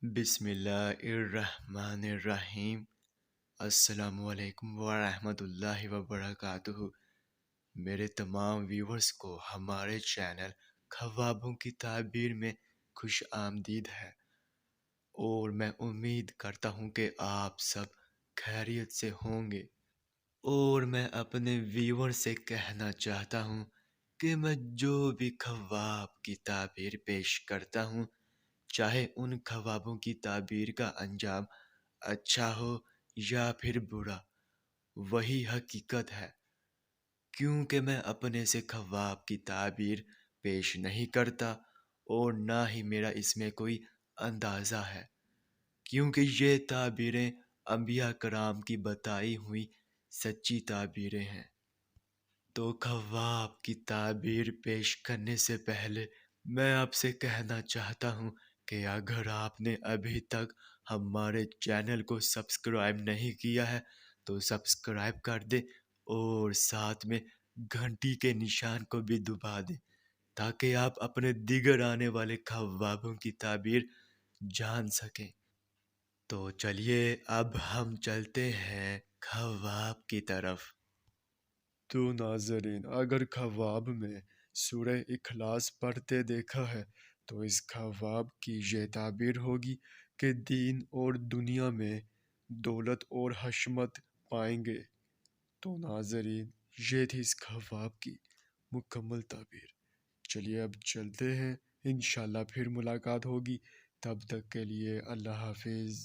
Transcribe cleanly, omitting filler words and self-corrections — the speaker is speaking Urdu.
بسم اللہ الرحمن الرحیم۔ السلام علیکم ورحمۃ اللہ وبرکاتہ۔ میرے تمام ویورز کو ہمارے چینل خوابوں کی تعبیر میں خوش آمدید ہے، اور میں امید کرتا ہوں کہ آپ سب خیریت سے ہوں گے۔ اور میں اپنے ویور سے کہنا چاہتا ہوں کہ میں جو بھی خواب کی تعبیر پیش کرتا ہوں، چاہے ان خوابوں کی تعبیر کا انجام اچھا ہو یا پھر برا، وہی حقیقت ہے، کیونکہ میں اپنے سے خواب کی تعبیر پیش نہیں کرتا، اور نہ ہی میرا اس میں کوئی اندازہ ہے، کیونکہ یہ تعبیریں انبیاء کرام کی بتائی ہوئی سچی تعبیریں ہیں۔ تو خواب کی تعبیر پیش کرنے سے پہلے میں آپ سے کہنا چاہتا ہوں کہ اگر آپ نے ابھی تک ہمارے چینل کو سبسکرائب نہیں کیا ہے تو سبسکرائب کر دیں، اور ساتھ میں گھنٹی کے نشان کو بھی دبا دیں، تاکہ آپ اپنے دیگر آنے والے خوابوں کی تعبیر جان سکیں۔ تو چلیے اب ہم چلتے ہیں خواب کی طرف۔ تو ناظرین، اگر خواب میں سورہ اخلاص پڑھتے دیکھا ہے تو اس خواب کی یہ تعبیر ہوگی کہ دین اور دنیا میں دولت اور حشمت پائیں گے۔ تو ناظرین، یہ تھی اس خواب کی مکمل تعبیر۔ چلیے اب چلتے ہیں، انشاءاللہ پھر ملاقات ہوگی، تب تک کے لیے اللہ حافظ۔